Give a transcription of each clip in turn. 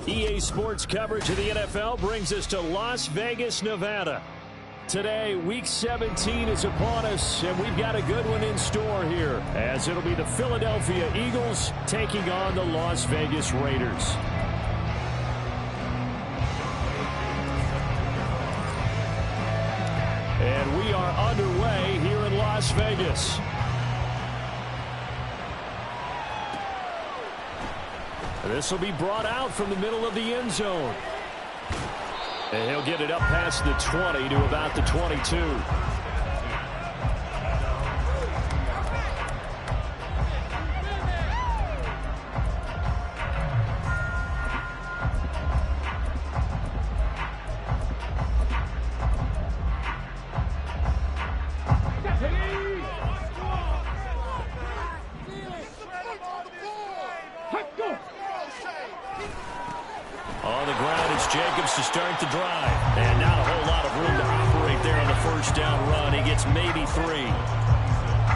EA Sports coverage of the NFL brings us to Las Vegas, Nevada. Today, Week 17 is upon us, and we've got a good one in store here, as it'll be the Philadelphia Eagles taking on the Las Vegas Raiders. And we are underway here in Las Vegas. This will be brought out from the middle of the end zone. And he'll get it up past the 20 to about the 22. On the ground, it's Jacobs to start the drive. And not a whole lot of room to operate there on the first down run. He gets maybe 3.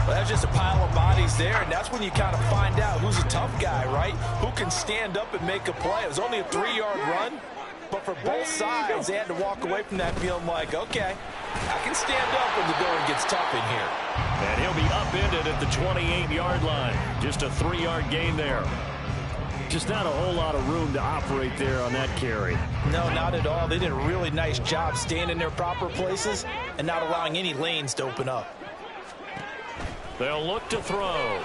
Well, that's just a pile of bodies there, and that's when you kind of find out who's a tough guy, right? Who can stand up and make a play. It was only a 3-yard run, but for both sides, they had to walk away from that feeling like, okay, I can stand up when the going gets tough in here. And he'll be upended at the 28-yard line. Just a 3-yard gain there. Just not a whole lot of room to operate there on that carry. No, not at all. They did a really nice job staying in their proper places and not allowing any lanes to open up. They'll look to throw.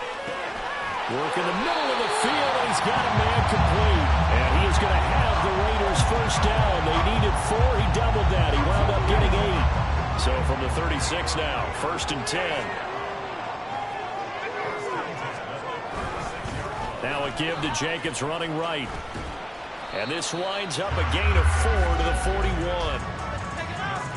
Work in the middle of the field, and he's got a man complete. And he is going to have the Raiders first down. They needed 4. He doubled that. He wound up getting 8. So from the 36 now, 1st and 10. Now a give to Jacobs running right. And this winds up a gain of 4 to the 41.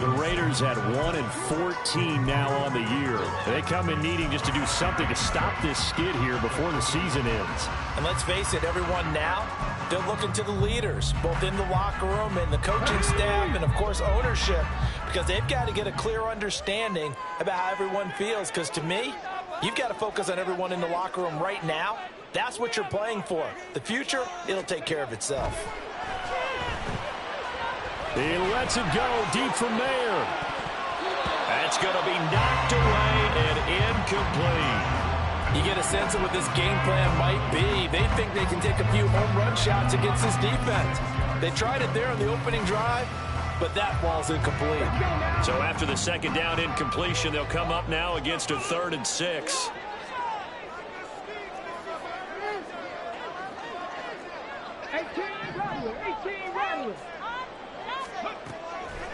The Raiders had 1 and 14 now on the year. They come in needing just to do something to stop this skid here before the season ends. And let's face it, everyone now, they're looking to the leaders, both in the locker room and the coaching staff and, of course, ownership, because they've got to get a clear understanding about how everyone feels. Because to me, you've got to focus on everyone in the locker room right now. That's what you're playing for. The future, it'll take care of itself. He lets it go deep from there. That's going to be knocked away and incomplete. You get a sense of what this game plan might be. They think they can take a few home run shots against this defense. They tried it there on the opening drive, but that ball's incomplete. So after the second down incompletion, they'll come up now against a 3rd and 6.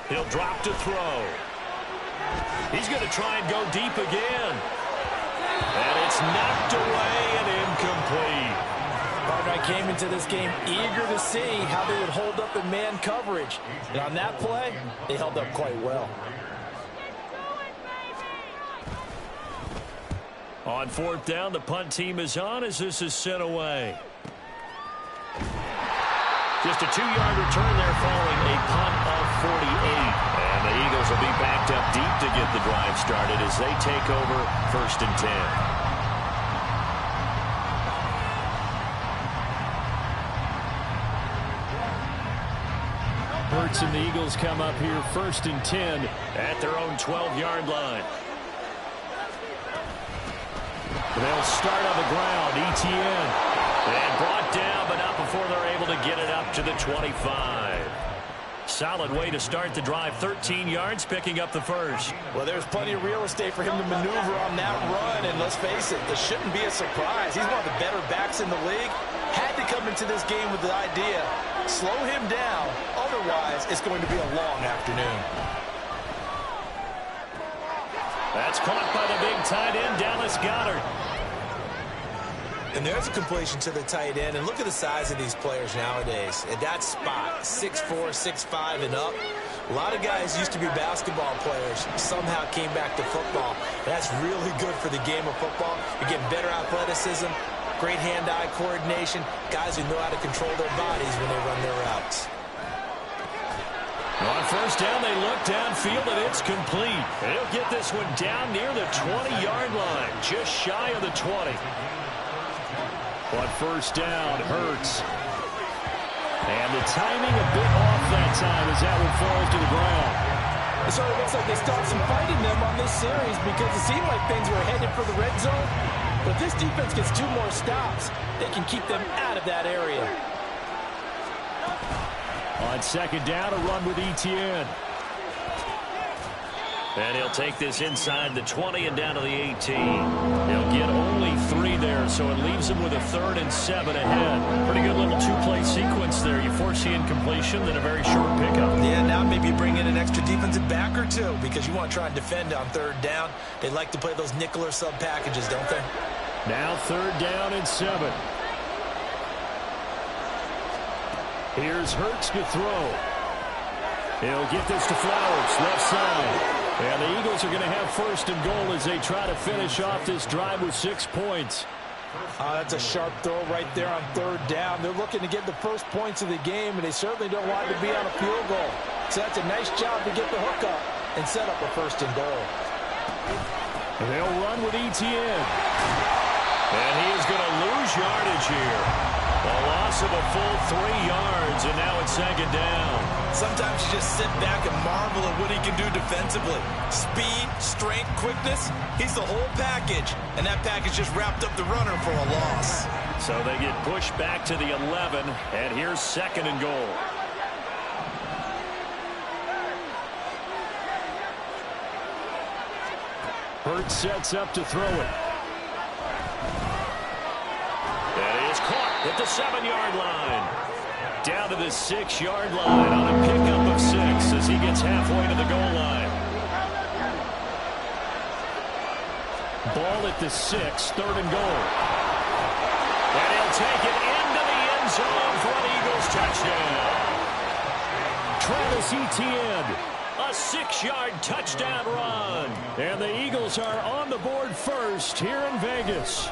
He'll drop to throw. He's going to try and go deep again. And it's knocked away and incomplete. I came into this game eager to see how they would hold up in man coverage. And on that play, they held up quite well. On 4th down, the punt team is on as this is sent away. Just a 2-yard return there following a punt of 48. And the Eagles will be backed up deep to get the drive started as they take over 1st and 10. Hurts and the Eagles come up here 1st and 10 at their own 12-yard line. They'll start on the ground. ETN. And brought down, but not before they're able to get it up to the 25. Solid way to start the drive. 13 yards, picking up the first. Well, there's plenty of real estate for him to maneuver on that run. And let's face it, this shouldn't be a surprise. He's one of the better backs in the league. Had to come into this game with the idea, slow him down. Otherwise, it's going to be a long afternoon. That's caught by the big tight end, Dallas Goedert. And there's a completion to the tight end. And look at the size of these players nowadays. At that spot, 6'4", 6'5", and up. A lot of guys used to be basketball players, somehow came back to football. That's really good for the game of football. You're getting better athleticism, great hand-eye coordination, guys who know how to control their bodies when they run their routes. On 1st down, they look downfield, and it's complete. They'll get this one down near the 20-yard line, just shy of the 20. On 1st down, Hurts. And the timing a bit off that time as that one falls to the ground. So it looks like they stopped some fighting them on this series because it seemed like things were headed for the red zone. But if this defense gets 2 more stops, they can keep them out of that area. On second down, a run with Etienne. And he'll take this inside the 20 and down to the 18. He'll get only 3 there, so it leaves him with a 3rd and 7 ahead. Pretty good little 2-play sequence there. You force the incompletion, then a very short pickup. Yeah, now maybe bring in an extra defensive back or 2 because you want to try and defend on 3rd down. They like to play those nickel or sub packages, don't they? Now 3rd down and 7. Here's Hurts to throw. He'll get this to Flowers, left side. And the Eagles are going to have 1st and goal as they try to finish off this drive with 6 points. That's a sharp throw right there on 3rd down. They're looking to get the first points of the game, and they certainly don't want to be on a field goal. So that's a nice job to get the hook up and set up a 1st and goal. They'll run with Etienne. And he is going to lose yardage here. A loss of a full 3 yards, and now it's 2nd down. Sometimes you just sit back and marvel at what he can do defensively. Speed, strength, quickness, he's the whole package. And that package just wrapped up the runner for a loss. So they get pushed back to the 11, and here's 2nd and goal. Hurts sets up to throw it. That is caught at the 7-yard line. Down to the 6-yard line on a pickup of 6 as he gets halfway to the goal line. Ball at the 6, 3rd and goal. And he'll take it into the end zone for an Eagles touchdown. Travis Etienne, a 6-yard touchdown run. And the Eagles are on the board first here in Vegas.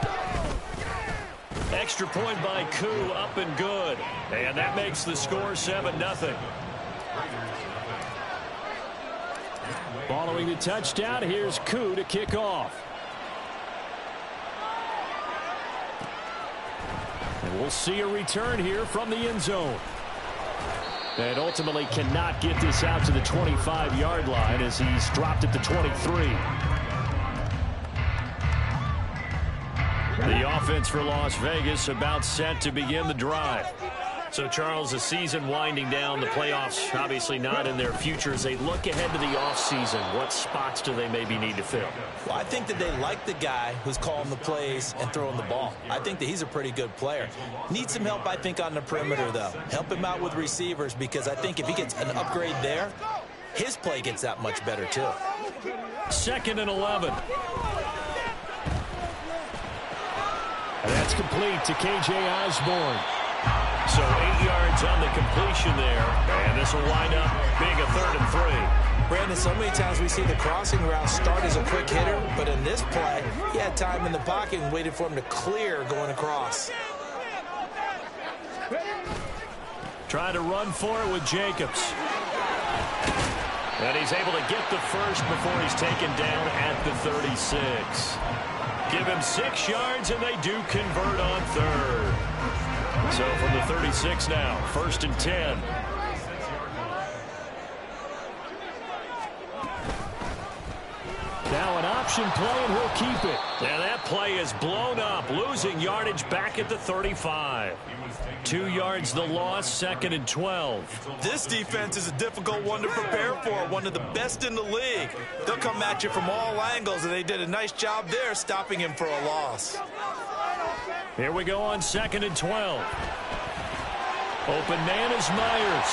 Extra point by Koo, up and good. And that makes the score 7-0. Following the touchdown, here's Koo to kick off. And we'll see a return here from the end zone. And ultimately cannot get this out to the 25-yard line as he's dropped at the 23. The offense for Las Vegas about set to begin the drive. So, Charles, the season winding down, the playoffs obviously not in their future. As they look ahead to the offseason, what spots do they maybe need to fill? Well, I think that they like the guy who's calling the plays and throwing the ball. I think that he's a pretty good player. Needs some help, I think, on the perimeter, though. Help him out with receivers because I think if he gets an upgrade there, his play gets that much better, too. 2nd and 11. And that's complete to K.J. Osborne. So 8 yards on the completion there. And this will wind up being a 3rd and 3. Brandon, so many times we see the crossing route start as a quick hitter, but in this play, he had time in the pocket and waited for him to clear going across. Trying to run for it with Jacobs. And he's able to get the first before he's taken down at the 36. Give him 6 yards, and they do convert on 3rd. So from the 36 now, 1st and 10. Now an option play, and he'll keep it. And that play is blown up, losing yardage back at the 35. 2 yards the loss, 2nd and 12. This defense is a difficult one to prepare for, one of the best in the league. They'll come at you from all angles, and they did a nice job there stopping him for a loss. Here we go on 2nd and 12. Open man is Myers.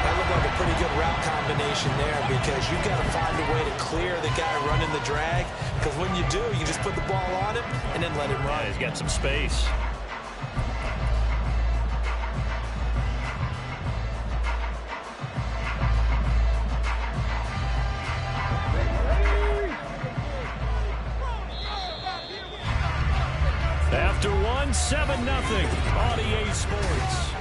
That looked like a pretty good route combination there because you've got to find a way to clear the guy running the drag, because when you do, you just put the ball on him and then let him run. Yeah, he's got some space. After one, 7-0 on EA Sports.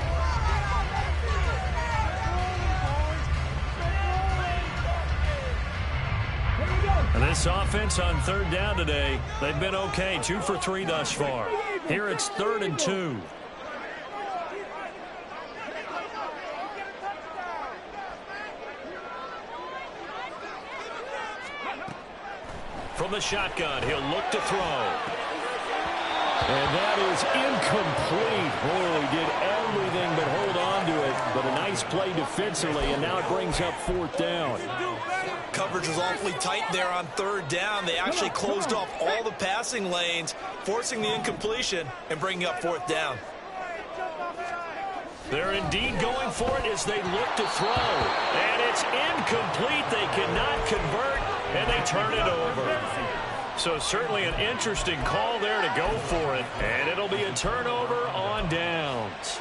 And this offense on 3rd down today, they've been okay. 2 for 3 thus far. Here it's 3rd and 2. From the shotgun, he'll look to throw. And that is incomplete. Boy, he did everything but hold on to it. But a nice play defensively, and now it brings up 4th down. Coverage was awfully tight there on 3rd down. They actually closed off all the passing lanes, forcing the incompletion and bringing up 4th down. They're indeed going for it as they look to throw. And it's incomplete. They cannot convert, and they turn it over. So certainly an interesting call there to go for it. And it'll be a turnover on downs.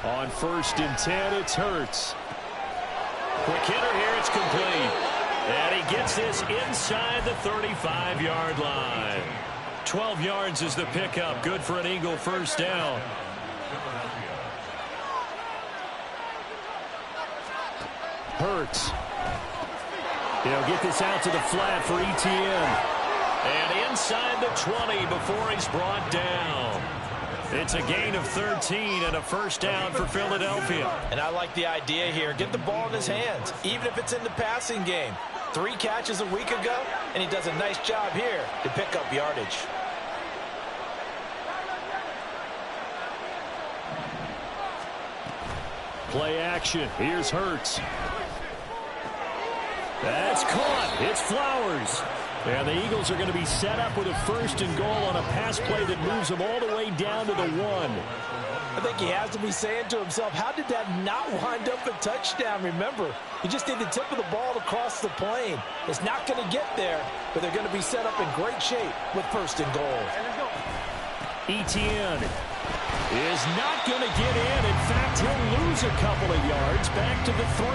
On 1st and 10, it's Hurts. Quick hitter here, it's complete. And he gets this inside the 35-yard line. 12 yards is the pickup. Good for an Eagle 1st down. Hurts. He'll get this out to the flat for ETN. And inside the 20 before he's brought down. It's a gain of 13 and a 1st down for Philadelphia. And I like the idea here. Get the ball in his hands, even if it's in the passing game. 3 catches a week ago, and he does a nice job here to pick up yardage. Play action. Here's Hurts. That's caught. It's Flowers. And the Eagles are going to be set up with a 1st and goal on a pass play that moves them all the way down to the 1. I think he has to be saying to himself, how did that not wind up a touchdown? Remember, you just need the tip of the ball to cross the plane. It's not going to get there, but they're going to be set up in great shape with 1st and goal. ETN is not going to get in. In fact, he'll lose a couple of yards back to the 3.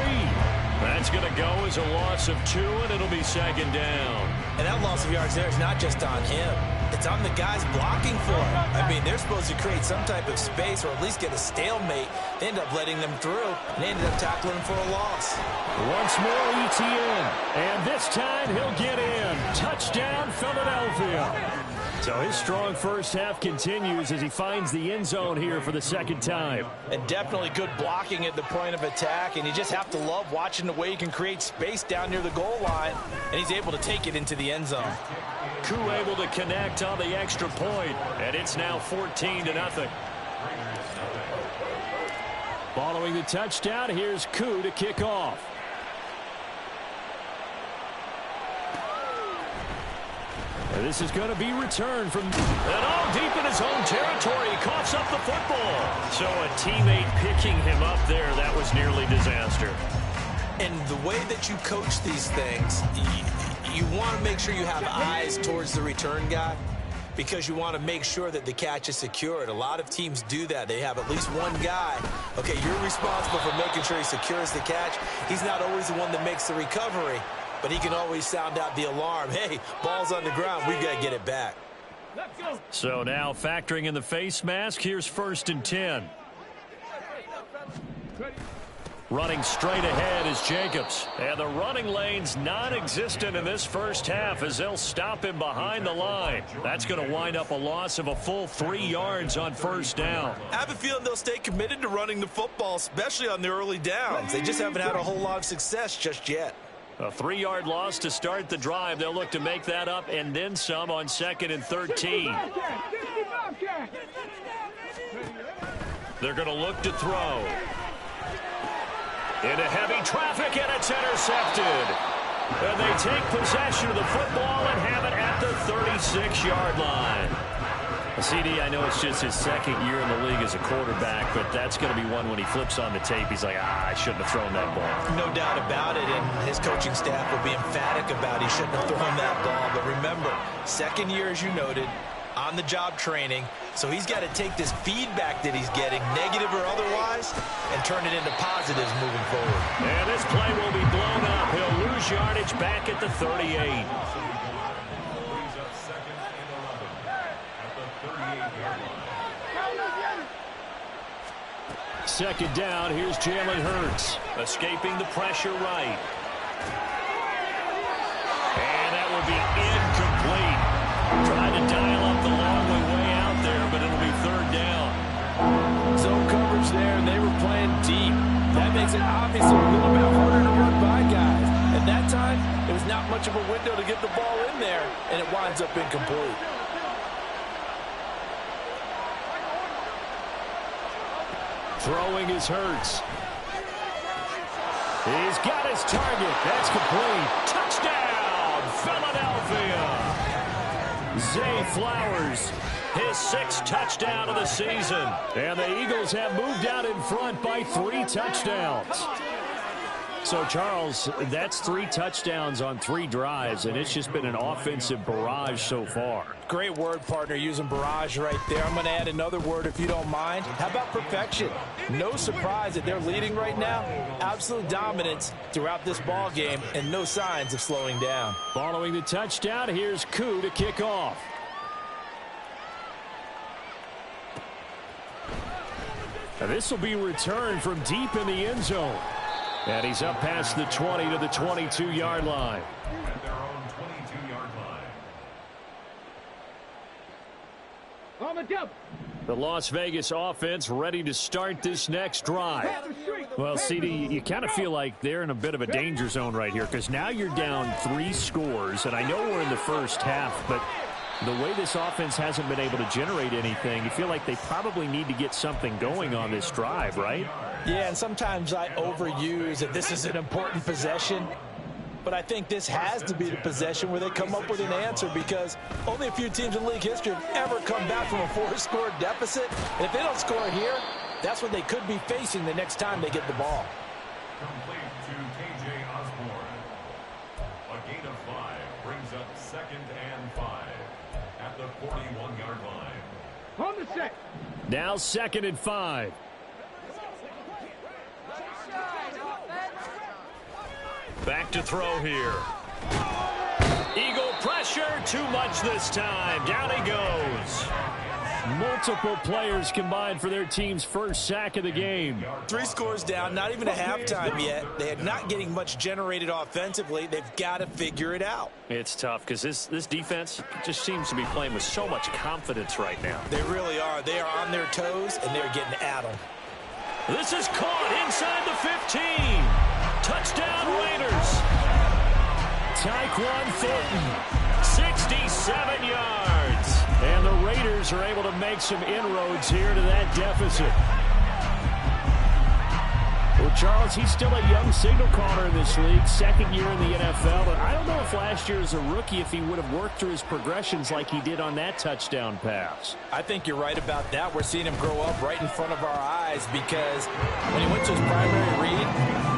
That's going to go as a loss of 2, and it'll be 2nd down. And that loss of yards there is not just on him. It's on the guys blocking for him. I mean, they're supposed to create some type of space or at least get a stalemate. They end up letting them through, and they ended up tackling him for a loss. Once more, ETN. And this time, he'll get in. Touchdown, Philadelphia. So his strong 1st half continues as he finds the end zone here for the 2nd time. And definitely good blocking at the point of attack, and you just have to love watching the way he can create space down near the goal line, and he's able to take it into the end zone. Koo able to connect on the extra point, and it's now 14-0. Following the touchdown, here's Koo to kick off. And this is going to be returned from... And all deep in his own territory, he coughs up the football. So a teammate picking him up there, that was nearly disaster. And the way that you coach these things, you want to make sure you have eyes towards the return guy because you want to make sure that the catch is secured. A lot of teams do that. They have at least one guy. Okay, you're responsible for making sure he secures the catch. He's not always the one that makes the recovery, but he can always sound out the alarm. Hey, ball's on the ground. We've got to get it back. So now factoring in the face mask, here's 1st and 10. Running straight ahead is Jacobs. And the running lane's non-existent in this 1st half as they'll stop him behind the line. That's going to wind up a loss of a full 3 yards on 1st down. I have a feeling they'll stay committed to running the football, especially on the early downs. They just haven't had a whole lot of success just yet. A 3-yard loss to start the drive. They'll look to make that up and then some on 2nd and 13. They're going to look to throw. Into heavy traffic, and it's intercepted. And they take possession of the football and have it at the 36-yard line. CD, I know it's just his 2nd year in the league as a quarterback, but that's going to be one when he flips on the tape, he's like, I shouldn't have thrown that ball. No doubt about it, and his coaching staff will be emphatic about he shouldn't have thrown that ball. But remember, 2nd year, as you noted, on-the-job training, so he's got to take this feedback that he's getting, negative or otherwise, and turn it into positives moving forward. And this play will be blown up. He'll lose yardage back at the 38. Second down, here's Jalen Hurts. Escaping the pressure right. And that will be incomplete. Trying to dial up the long way out there. much of a window to get the ball in there, and it winds up incomplete. Throwing is Hurts. He's got his target. That's complete. Touchdown, Philadelphia. Zay Flowers, his 6th touchdown of the season. And the Eagles have moved out in front by 3 touchdowns. So, Charles, that's 3 touchdowns on 3 drives, and it's just been an offensive barrage so far. Great word, partner, using barrage right there. I'm going to add another word if you don't mind. How about perfection? No surprise that they're leading right now. Absolute dominance throughout this ball game, and no signs of slowing down. Following the touchdown, here's Koo to kick off. Now, this will be returned from deep in the end zone. And he's up past the 20 to the 22-yard line. At their own 22-yard line. The Las Vegas offense ready to start this next drive. Well, CD, you kind of feel like they're in a bit of a danger zone right here because now you're down 3 scores. And I know we're in the first half, but the way this offense hasn't been able to generate anything, you feel like they probably need to get something going on this drive, right? Yeah, and sometimes I overuse that this is an important possession. But I think this has to be the possession where they come up with an answer because only a few teams in league history have ever come back from a 4-score deficit. And if they don't score here, that's what they could be facing the next time they get the ball. Complete to K.J. Osborne. A gain of 5 brings up 2nd and 5 at the 41-yard line. On the 6. Now 2nd and 5. Back to throw here. Eagle pressure, too much this time. Down he goes. Multiple players combined for their team's first sack of the game. 3 scores down, not even a halftime yet. They are not getting much generated offensively. They've got to figure it out. It's tough because this defense just seems to be playing with so much confidence right now. They really are. They are on their toes, and they're getting at them. This is caught inside the 15. Touchdown Raiders. Tyquan Thornton, 67 yards. And the Raiders are able to make some inroads here to that deficit. Well, Charles, he's still a young signal caller in this league, 2nd year in the NFL. But I don't know if last year as a rookie, if he would have worked through his progressions like he did on that touchdown pass. I think you're right about that. We're seeing him grow up right in front of our eyes because when he went to his primary read,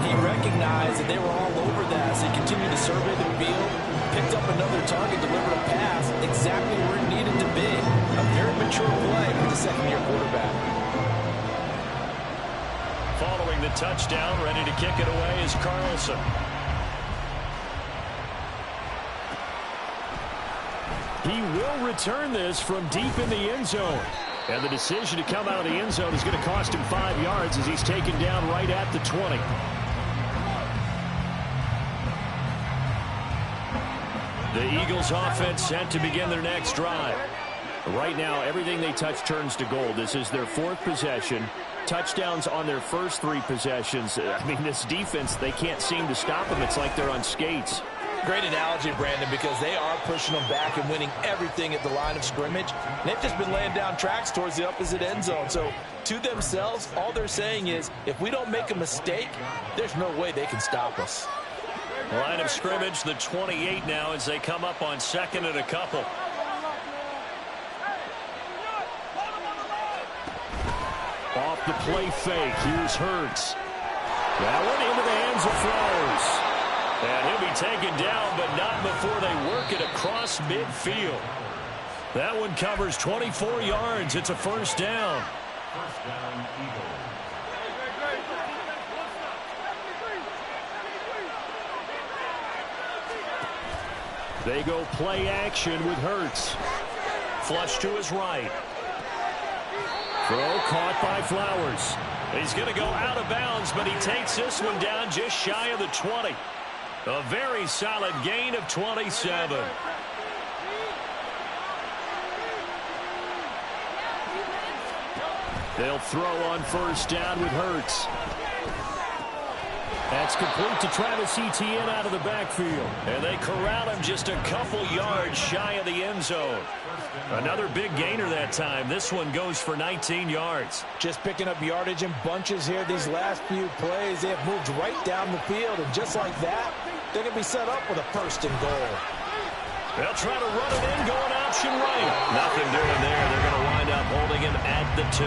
he recognized that they were all over that. So he continued to survey the field, picked up another target, delivered a pass exactly where it needed to be. A very mature play for the 2nd-year quarterback. Following the touchdown, ready to kick it away is Carlson. He will return this from deep in the end zone. And the decision to come out of the end zone is going to cost him 5 yards as he's taken down right at the 20. The Eagles offense set to begin their next drive. Right now, everything they touch turns to gold. This is their 4th possession. Touchdowns on their first 3 possessions. I mean, this defense, they can't seem to stop them. It's like they're on skates. Great analogy, Brandon, because they are pushing them back and winning everything at the line of scrimmage. And they've just been laying down tracks towards the opposite end zone. So, to themselves, all they're saying is, if we don't make a mistake, there's no way they can stop us. Line of scrimmage, the 28 now as they come up on 2nd and a couple. Off the play fake, here's Hurts. That one into the hands of Flowers. And he'll be taken down, but not before they work it across midfield. That one covers 24 yards. It's a 1st down. 1st down, Eagles. They go play action with Hurts. Flush to his right. Throw caught by Flowers. He's going to go out of bounds, but he takes this one down just shy of the 20. A very solid gain of 27. They'll throw on 1st down with Hurts. That's complete to Travis Etienne out of the backfield. And they corral him just a couple yards shy of the end zone. Another big gainer that time. This one goes for 19 yards. Just picking up yardage in bunches here. These last few plays, they have moved right down the field. And just like that, they're going to be set up with a 1st and goal. They'll try to run it in, going option right. Nothing doing there. They're going to wind up holding him at the 2.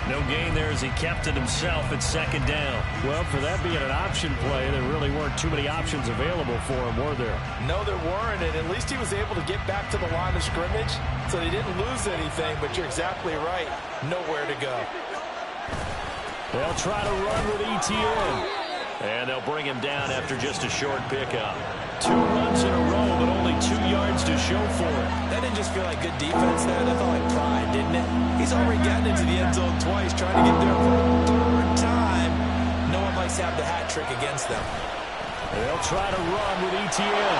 No gain there as he kept it himself at 2nd down. Well, for that being an option play, there really weren't too many options available for him, were there? No, there weren't, and at least he was able to get back to the line of scrimmage, so they didn't lose anything, but you're exactly right. Nowhere to go. They'll try to run with Etienne. And they'll bring him down after just a short pickup. 2 runs in a row, but only 2 yards to show for it. That didn't just feel like good defense there. That felt like pride, didn't it? He's already gotten into the end zone twice, trying to get there for a 3rd time. No one likes to have the hat trick against them. They'll try to run with Etienne.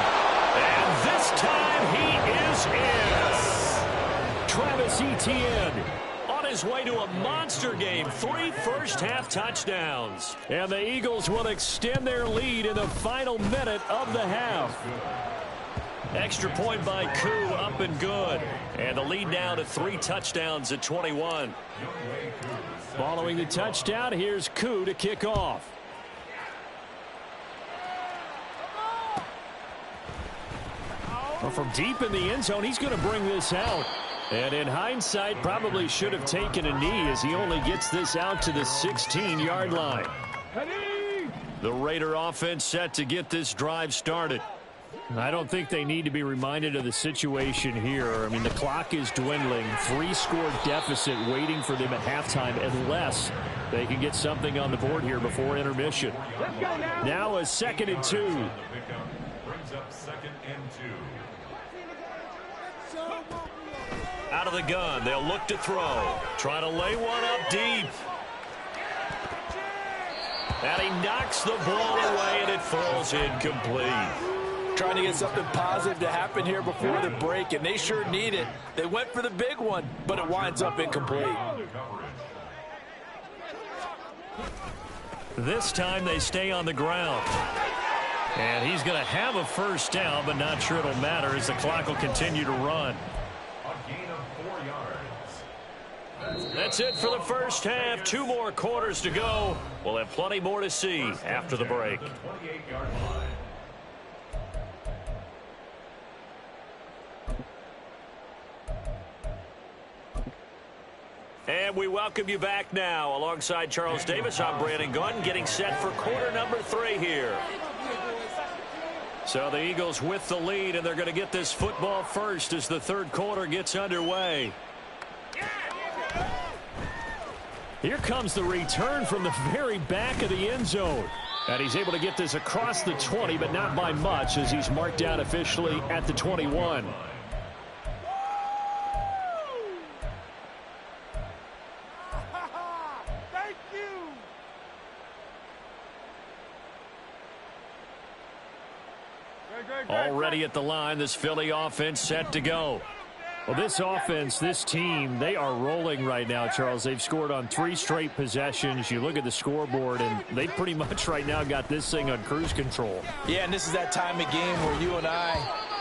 And this time he is in. Travis Etienne on his way to a monster game. 3 first-half touchdowns. And the Eagles will extend their lead in the final minute of the half. Extra point by Koo, up and good. And the lead now to 3 touchdowns at 21. Following the touchdown, here's Koo to kick off. Well, from deep in the end zone, he's going to bring this out. And in hindsight, probably should have taken a knee as he only gets this out to the 16-yard line. The Raider offense set to get this drive started. I don't think they need to be reminded of the situation here. I mean, the clock is dwindling. 3-score deficit waiting for them at halftime unless they can get something on the board here before intermission. Now a 2nd and 2. Brings up 2nd and 2. Out of the gun, they'll look to throw. Try to lay one up deep. And he knocks the ball away, and it falls incomplete. Trying to get something positive to happen here before the break, and they sure need it. They went for the big one, but it winds up incomplete. This time they stay on the ground. And he's going to have a 1st down, but not sure it'll matter as the clock will continue to run. A gain of 4 yards. That's it for the first half. 2 more quarters to go. We'll have plenty more to see after the break. The 28-yard line. And we welcome you back now. Alongside Charles Davis, I'm Brandon Gunn, getting set for quarter number 3 here. So the Eagles with the lead, and they're going to get this football first as the 3rd quarter gets underway. Here comes the return from the very back of the end zone. And he's able to get this across the 20, but not by much as he's marked down officially at the 21. Already at the line, this Philly offense set to go. Well, this offense, this team, they are rolling right now, Charles. They've scored on 3 straight possessions. You look at the scoreboard, and they pretty much right now got this thing on cruise control. Yeah, and this is that time of game where you and I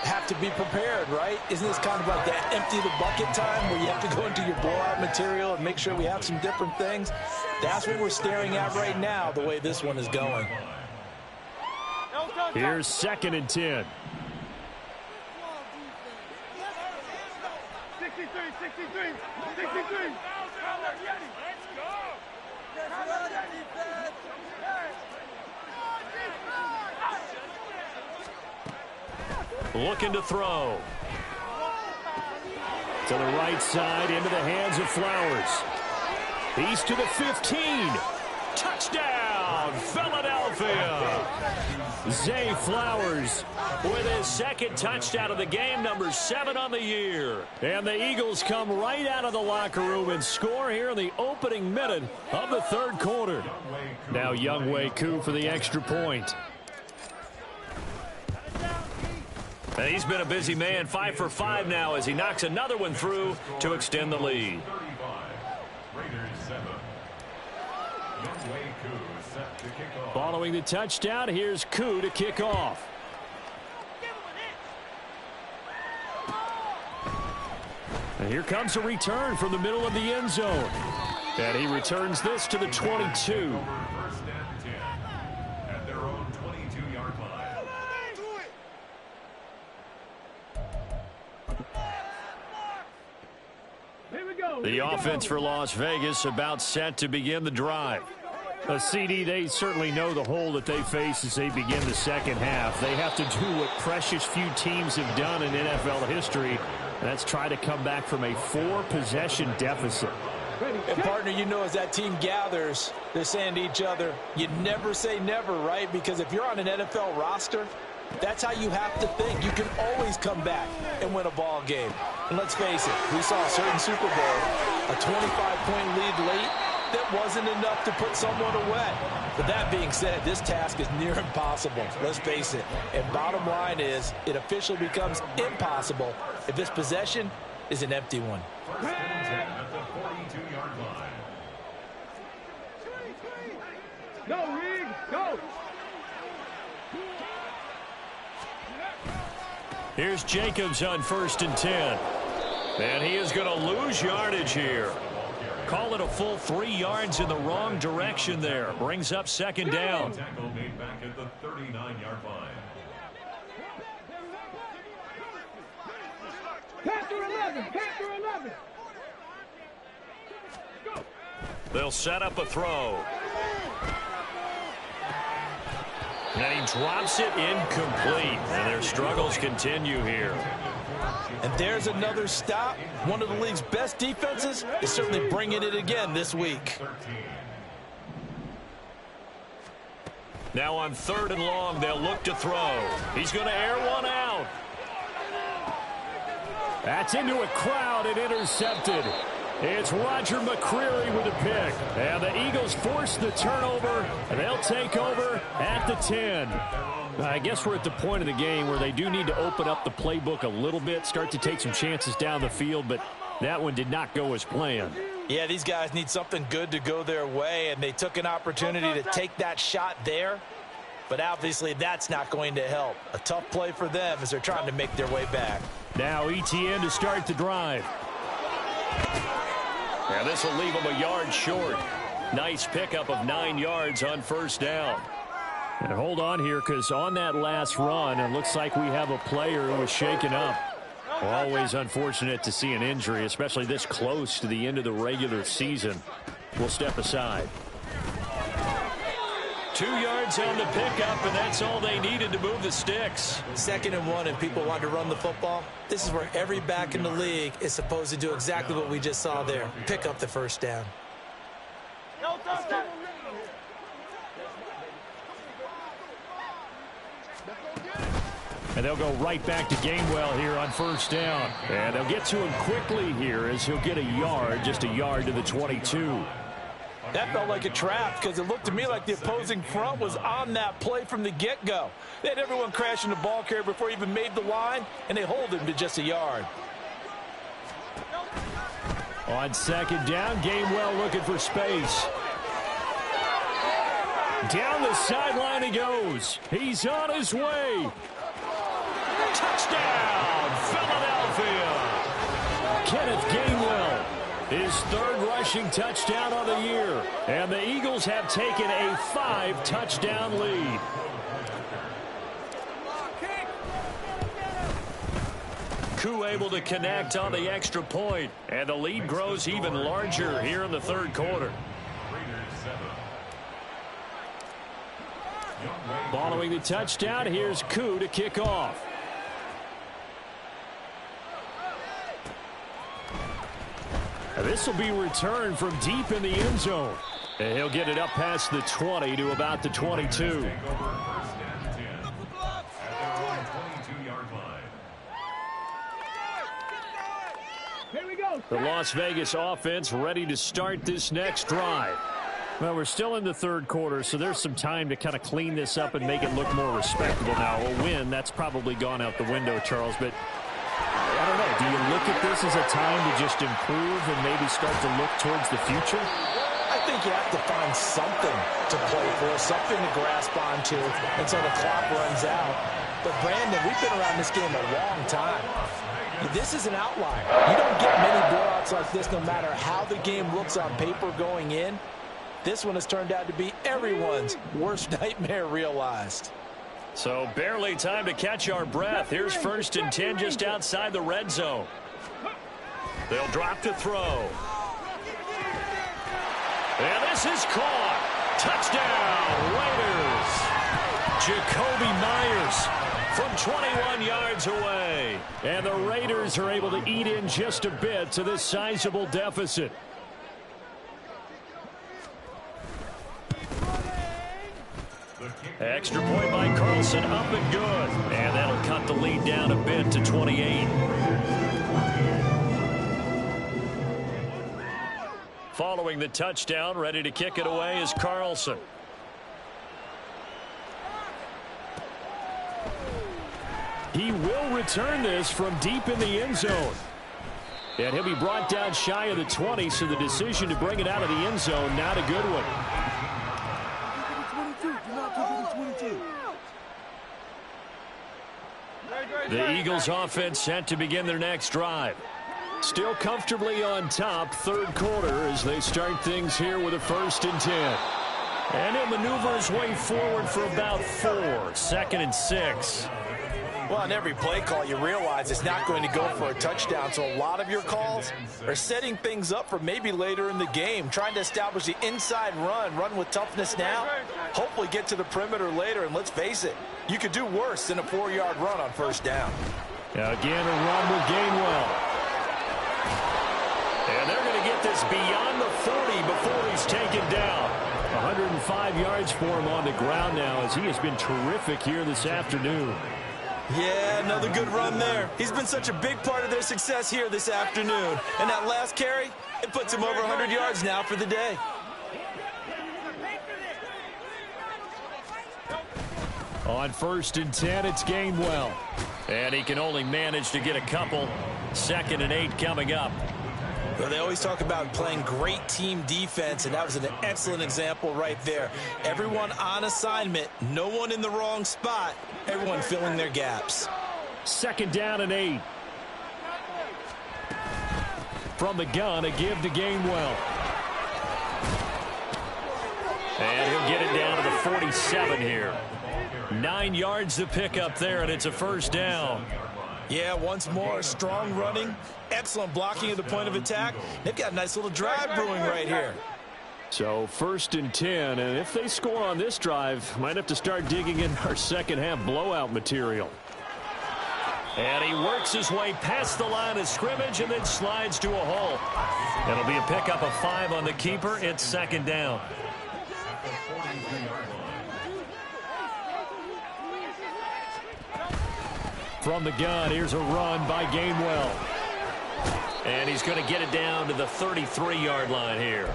have to be prepared, right? Isn't this kind of like that empty the bucket time where you have to go into your blowout material and make sure we have some different things? That's what we're staring at right now, the way this one is going. Here's 2nd and 10. 63. Looking to throw. To the right side, into the hands of Flowers. He's to the 15. Touchdown, Philadelphia. Zay Flowers with his 2nd touchdown of the game, number 7 on the year. And the Eagles come right out of the locker room and score here in the opening minute of the 3rd quarter. Now Younghoe Koo for the extra point. And he's been a busy man, 5 for 5 now as he knocks another one through to extend the lead. Following the touchdown, here's Koo to kick off. And here comes a return from the middle of the end zone. And he returns this to the 22. First and 10 at their own 22-yard line. The offense for Las Vegas about set to begin the drive. A CD, they certainly know the hole that they face as they begin the second half. They have to do what precious few teams have done in NFL history, and that's try to come back from a 4-possession deficit. And, partner, you know, as that team gathers, they're saying to each other, you never say never, right? Because if you're on an NFL roster, that's how you have to think. You can always come back and win a ball game. And let's face it, we saw a certain Super Bowl, a 25-point lead late, that wasn't enough to put someone away. But that being said, this task is near impossible. Let's face it. And bottom line is, it officially becomes impossible if this possession is an empty one. First and 10 at the 42-yard line. Go, Reed, go! Here's Jacobs on 1st and 10. And he is going to lose yardage here. Call it a full 3 yards in the wrong direction there. Brings up second down. Tackle made back at the 39-yard line. Panther 11, Panther 11. They'll set up a throw. And he drops it incomplete. And their struggles continue here. And there's another stop. One of the league's best defenses is certainly bringing it again this week. Now on 3rd and long, they'll look to throw. He's going to air one out. That's into a crowd and intercepted. It's Roger McCreary with a pick. And the Eagles force the turnover, and they'll take over at the 10. I guess we're at the point of the game where they do need to open up the playbook a little bit, start to take some chances down the field, but that one did not go as planned. Yeah, these guys need something good to go their way, and they took an opportunity to take that shot there, but obviously that's not going to help. A tough play for them as they're trying to make their way back. Now ETN to start the drive. And this will leave them a yard short. Nice pickup of 9 yards on 1st down. And hold on here, because on that last run, it looks like we have a player who was shaken up. Always unfortunate to see an injury, especially this close to the end of the regular season. We'll step aside. 2 yards on the pickup, and that's all they needed to move the sticks. 2nd and 1, and people want to run the football. This is where every back in the league is supposed to do exactly what we just saw there. Pick up the 1st down. And they'll go right back to Gainwell here on 1st down. And they'll get to him quickly here as he'll get a yard, just a yard to the 22. That felt like a trap because it looked to me like the opposing front was on that play from the get-go. They had everyone crashing the ball carrier before he even made the line, and they hold him to just a yard. On 2nd down, Gainwell looking for space. Down the sideline he goes. He's on his way. Touchdown, Philadelphia. Kenneth Gainwell, his 3rd rushing touchdown of the year. And the Eagles have taken a 5-touchdown lead. Koo able to connect on the extra point. And the lead grows even larger here in the 3rd quarter. Following the touchdown, here's Koo to kick off. This will be returned from deep in the end zone. And he'll get it up past the 20 to about the 22. The Las Vegas offense ready to start this next drive. Well, we're still in the 3rd quarter, so there's some time to kind of clean this up and make it look more respectable. Now, a win, that's probably gone out the window, Charles, but I don't know. Do you look at this as a time to just improve and maybe start to look towards the future? I think you have to find something to play for, something to grasp onto until the clock runs out. But, Brandon, we've been around this game a long time. This is an outlier. You don't get many blowouts like this no matter how the game looks on paper going in. This one has turned out to be everyone's worst nightmare realized. So barely time to catch our breath. Here's 1st and 10 just outside the red zone. They'll drop to throw. And this is caught. Touchdown, Raiders. Jacoby Myers from 21 yards away. And the Raiders are able to eat in just a bit to this sizable deficit. Extra point by Carlson, up and good. And that'll cut the lead down a bit to 28. Following the touchdown, ready to kick it away is Carlson. He will return this from deep in the end zone. And he'll be brought down shy of the 20, so the decision to bring it out of the end zone, not a good one. The Eagles offense set to begin their next drive. Still comfortably on top, 3rd quarter as they start things here with a 1st and 10. And he'll maneuver his way forward for about 4. 2nd and 6. Well, on every play call, you realize it's not going to go for a touchdown. So a lot of your calls are setting things up for maybe later in the game, trying to establish the inside run with toughness now, hopefully get to the perimeter later. And let's face it, you could do worse than a 4-yard run on 1st down. Now again, a run with Gainwell. And they're going to get this beyond the 40 before he's taken down. 105 yards for him on the ground now as he has been terrific here this afternoon. Yeah, another good run there. He's been such a big part of their success here this afternoon. And that last carry, it puts him over 100 yards now for the day. On 1st and 10, it's Gainwell. And he can only manage to get a couple. 2nd and 8 coming up. Well, they always talk about playing great team defense, and that was an excellent example right there. Everyone on assignment, no one in the wrong spot, everyone filling their gaps. 2nd down and 8. From the gun, a give to Gainwell. And he'll get it down to the 47 here. 9 yards to pick up there, and it's a 1st down. Yeah, once more, strong running, excellent blocking at the point of attack. They've got a nice little drive brewing right here. So 1st and 10, and if they score on this drive, might have to start digging in our second half blowout material. And he works his way past the line of scrimmage and then slides to a hole. It'll be a pickup of 5 on the keeper. It's 2nd down. From the gun, here's a run by Gainwell. And he's going to get it down to the 33-yard line here.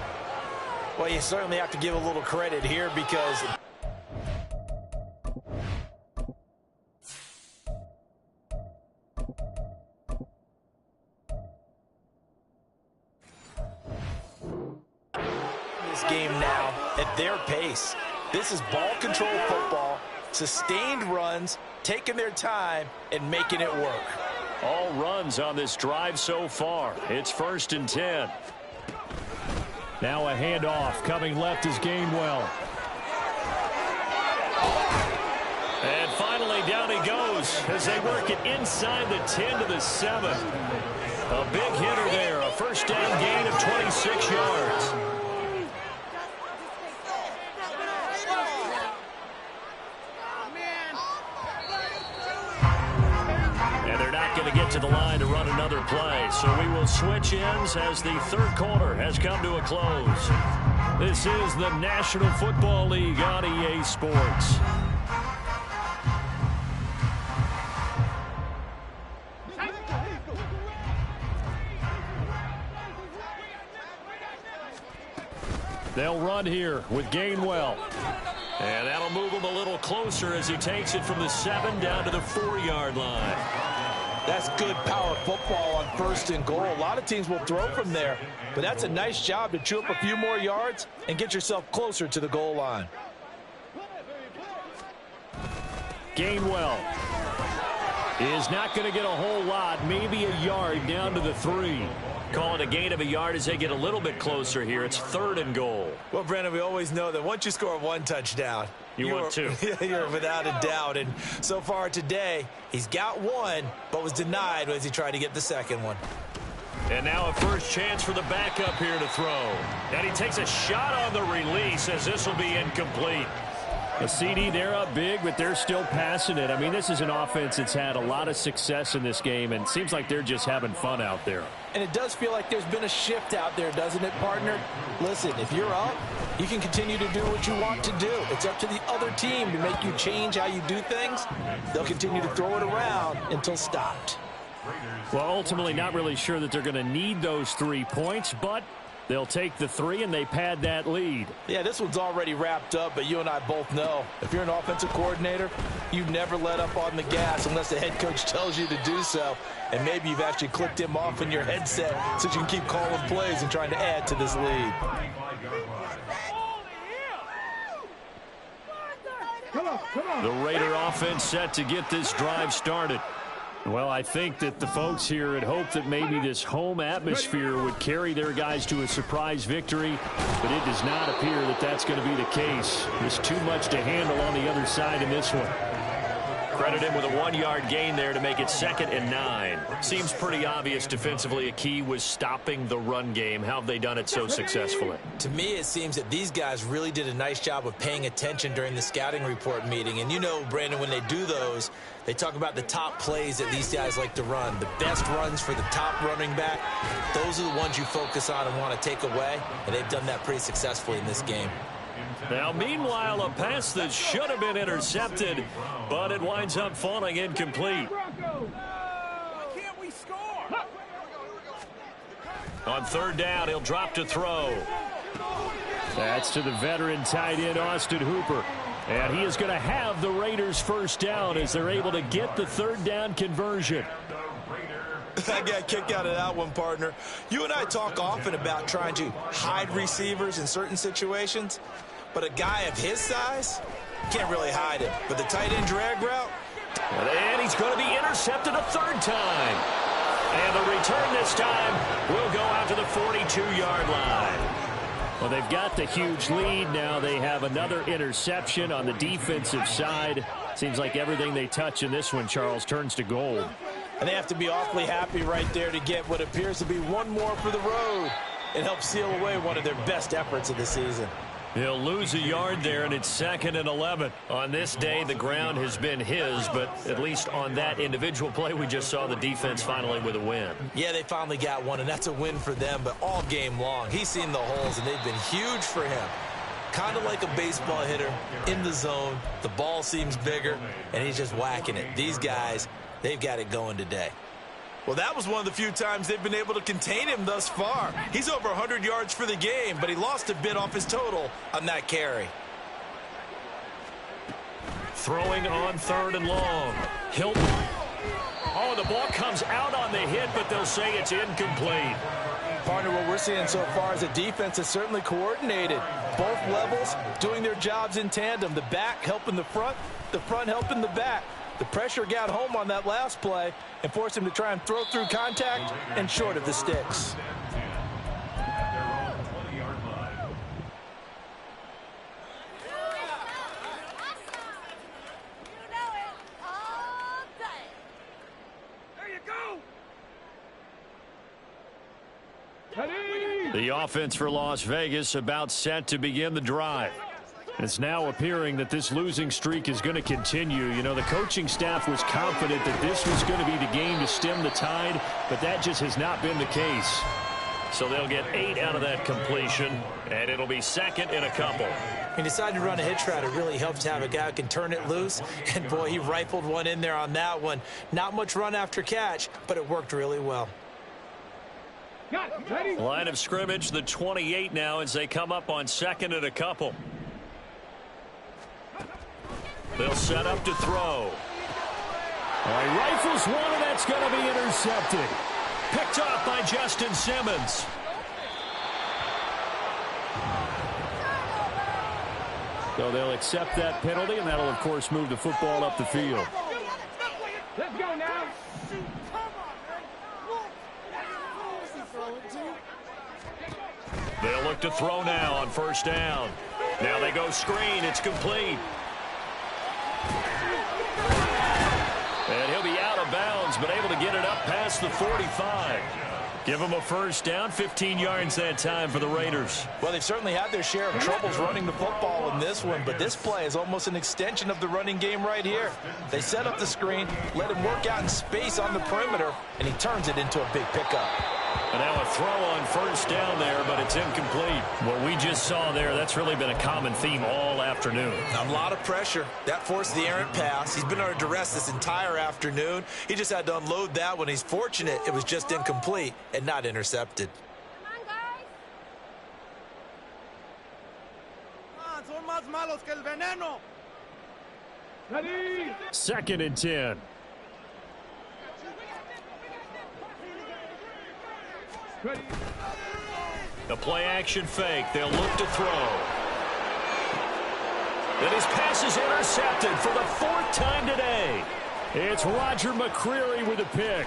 Well, you certainly have to give a little credit here because this game now at their pace. This is ball control football, sustained runs, taking their time and making it work. All runs on this drive so far. It's 1st and 10. Now a handoff. Coming left is Gainwell. And finally down he goes as they work it inside the 10 to the 7. A big hitter there. A 1st down gain of 26 yards. Going to get to the line to run another play. So we will switch ends as the 3rd quarter has come to a close. This is the National Football League on EA Sports. They'll run here with Gainwell. And that'll move him a little closer as he takes it from the 7 down to the 4-yard line. That's good power football on 1st and goal. A lot of teams will throw from there, but that's a nice job to chew up a few more yards and get yourself closer to the goal line. Gainwell is not going to get a whole lot, maybe a yard down to the 3. Call it a gain of a yard as they get a little bit closer here. It's 3rd and goal. Well, Brandon, we always know that once you score 1 touchdown, want 2. You're without a doubt. And so far today, he's got 1, but was denied as he tried to get the 2nd one. And now a first chance for the backup here to throw. And he takes a shot on the release as this will be incomplete. The CD, they're up big, but they're still passing it. I mean, this is an offense that's had a lot of success in this game, and it seems like they're just having fun out there. And it does feel like there's been a shift out there, doesn't it, partner? Listen, if you're up, you can continue to do what you want to do. It's up to the other team to make you change how you do things. They'll continue to throw it around until stopped. Well, ultimately, not really sure that they're going to need those 3 points, but they'll take the 3 and they pad that lead. Yeah, this one's already wrapped up, but you and I both know if you're an offensive coordinator, you never let up on the gas unless the head coach tells you to do so. And maybe you've actually clicked him off in your headset so you can keep calling plays and trying to add to this lead. The Raider offense set to get this drive started. Well, I think that the folks here had hoped that maybe this home atmosphere would carry their guys to a surprise victory, but it does not appear that that's going to be the case. There's too much to handle on the other side in this one. Credit him with a 1-yard gain there to make it 2nd and 9. Seems pretty obvious defensively a key was stopping the run game. How have they done it so successfully? To me, it seems that these guys really did a nice job of paying attention during the scouting report meeting. And you know, Brandon, when they do those, they talk about the top plays that these guys like to run. The best runs for the top running back, those are the ones you focus on and want to take away. And they've done that pretty successfully in this game. Now, meanwhile, a pass that should have been intercepted, but it winds up falling incomplete. On 3rd down, he'll drop to throw. That's to the veteran tight end, Austin Hooper. And he is going to have the Raiders' first down as they're able to get the 3rd down conversion. I got kicked out of that one, partner. You and I talk often about trying to hide receivers in certain situations. But a guy of his size can't really hide him. But the tight end drag route. And he's going to be intercepted a 3rd time. And the return this time will go out to the 42-yard line. Well, they've got the huge lead. Now they have another interception on the defensive side. Seems like everything they touch in this one, Charles, turns to gold. And they have to be awfully happy right there to get what appears to be one more for the road. It helps seal away one of their best efforts of the season. He'll lose a yard there, and it's 2nd and 11. On this day, the ground has been his, but at least on that individual play, we just saw the defense finally with a win. Yeah, they finally got one, and that's a win for them, but all game long, he's seen the holes, and they've been huge for him. Kind of like a baseball hitter in the zone. The ball seems bigger, and he's just whacking it. These guys, they've got it going today. Well, that was one of the few times they've been able to contain him thus far. He's over 100 yards for the game, but he lost a bit off his total on that carry. Throwing on 3rd and long. Hilton. Oh, the ball comes out on the hit, but they'll say it's incomplete. Partner, what we're seeing so far is a defense that's certainly coordinated. Both levels doing their jobs in tandem. The back helping the front helping the back. The pressure got home on that last play and forced him to try and throw through contact and short of the sticks. The offense for Las Vegas about set to begin the drive. It's now appearing that this losing streak is going to continue. You know, the coaching staff was confident that this was going to be the game to stem the tide, but that just has not been the case. So they'll get 8 out of that completion, and it'll be 2nd and a couple. He decided to run a hitch route. It really helps to have a guy who can turn it loose. And, boy, he rifled one in there on that one. Not much run after catch, but it worked really well. Line of scrimmage, the 28 now as they come up on 2nd and a couple. They'll set up to throw. Well, he rifles one, and that's going to be intercepted. Picked off by Justin Simmons. So they'll accept that penalty, and that'll, of course, move the football up the field. Let's go now. They'll look to throw now on first down. Now they go screen. It's complete. And he'll be out of bounds, but able to get it up past the 45. Give him a first down, 15 yards that time for the Raiders. Well, they've certainly had their share of troubles running the football in this one, but this play is almost an extension of the running game right here. They set up the screen, let him work out in space on the perimeter, and he turns it into a big pickup. And now a throw on first down there, but it's incomplete. What we just saw there, that's really been a common theme all afternoon. A lot of pressure. That forced the errant pass. He's been under duress this entire afternoon. He just had to unload that one. He's fortunate it was just incomplete and not intercepted. Son más malos que el veneno. Ready. 2nd and 10. Ready. The play action fake. They'll look to throw. And his pass is intercepted for the 4th time today. It's Roger McCreary with a pick.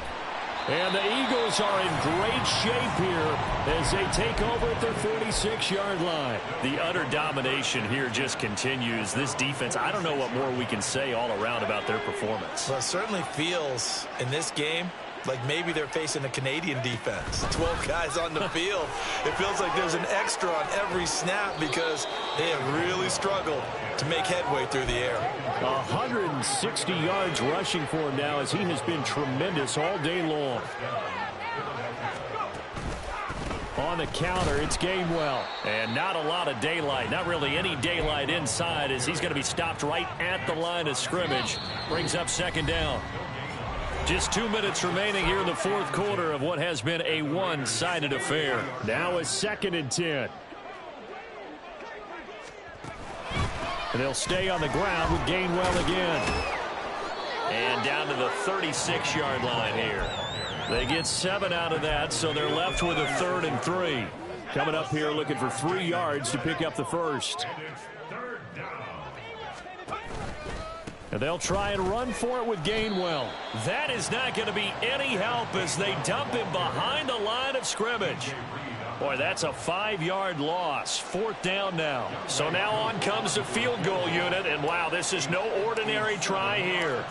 And the Eagles are in great shape here as they take over at their 46-yard line. The utter domination here just continues. This defense, I don't know what more we can say all around about their performance. Well, it certainly feels in this game like maybe they're facing a Canadian defense. 12 guys on the field. It feels like there's an extra on every snap because they have really struggled to make headway through the air. 160 yards rushing for him now as he has been tremendous all day long. On the counter, it's Gainwell. And not a lot of daylight. Not really any daylight inside as he's going to be stopped right at the line of scrimmage. Brings up 2nd down. Just 2 minutes remaining here in the 4th quarter of what has been a one-sided affair. Now a 2nd and 10. And they'll stay on the ground with Gainwell again. And down to the 36-yard line here. They get 7 out of that, so they're left with a 3rd and 3. Coming up here looking for 3 yards to pick up the first. And they'll try and run for it with Gainwell. That is not going to be any help as they dump him behind the line of scrimmage. Boy, that's a 5-yard loss. 4th down now. So now on comes the field goal unit. And, wow, this is no ordinary try here.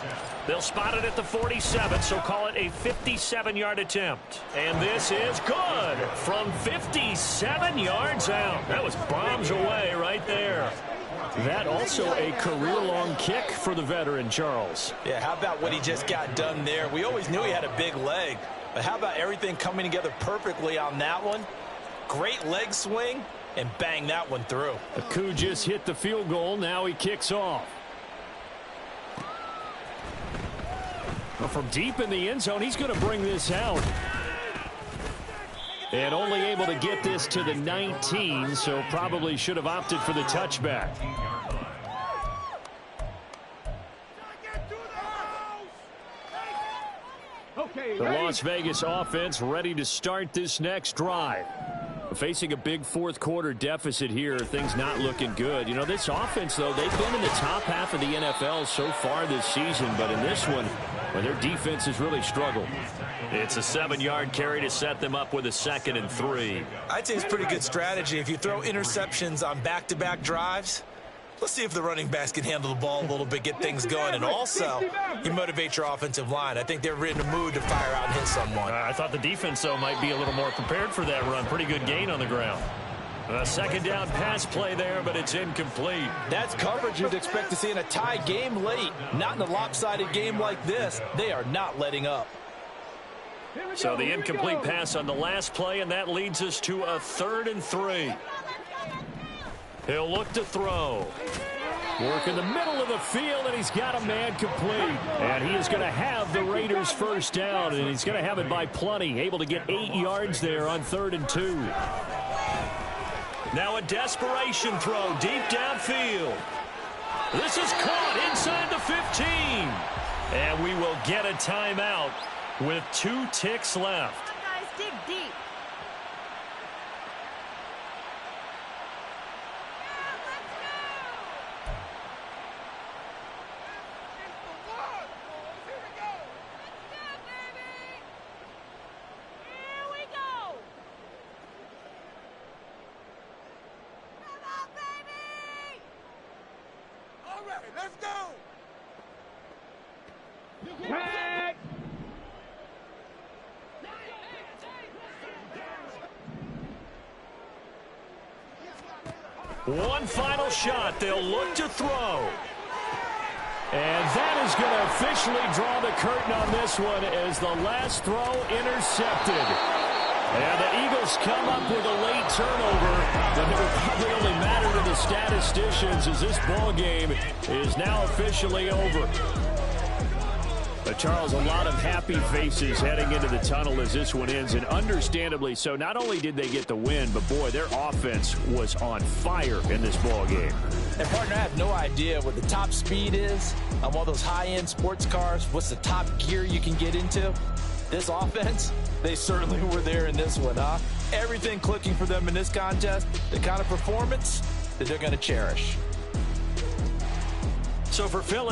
They'll spot it at the 47, so call it a 57-yard attempt. And this is good from 57 yards out. That was bombs away right there. That also a career-long kick for the veteran, Charles. Yeah, how about what he just got done there? We always knew he had a big leg, but how about everything coming together perfectly on that one? Great leg swing, and bang that one through. Aku just hit the field goal. Now he kicks off. Well, from deep in the end zone, he's going to bring this out. And only able to get this to the 19, so probably should have opted for the touchback. The Las Vegas offense ready to start this next drive. Facing a big 4th quarter deficit here, things not looking good. You know, this offense, though, they've been in the top half of the NFL so far this season, but in this one, well, their defense has really struggled. It's a 7-yard carry to set them up with a 2nd and 3. I'd say it's pretty good strategy. If you throw interceptions on back-to-back drives, let's see if the running backs can handle the ball a little bit, get things going, and also you motivate your offensive line. I think they're in the mood to fire out and hit someone. I thought the defense, though, might be a little more prepared for that run. Pretty good gain on the ground. A 2nd down pass play there, but it's incomplete. That's coverage you'd expect to see in a tie game late. Not in a lopsided game like this. They are not letting up. So the incomplete pass on the last play, and that leads us to a 3rd and 3. He'll look to throw. Work in the middle of the field, and he's got a man complete. And he is going to have the Raiders' first down, and he's going to have it by plenty. Able to get 8 yards there on 3rd and 2. Now a desperation throw deep downfield. This is caught inside the 15. And we will get a timeout with 2 ticks left. Come on, guys, dig deep. Let's go! One final shot. They'll look to throw. And that is going to officially draw the curtain on this one as the last throw intercepted. And the Eagles come up with a late turnover, but it will probably only matter to the statisticians as this ball game is now officially over. But Charles, a lot of happy faces heading into the tunnel as this one ends, and understandably so. Not only did they get the win, but boy, their offense was on fire in this ball game. And partner, I have no idea what the top speed is on one of those high-end sports cars. What's the top gear you can get into? This offense, they certainly were there in this one, huh? Everything clicking for them in this contest, the kind of performance that they're going to cherish. So for Philly,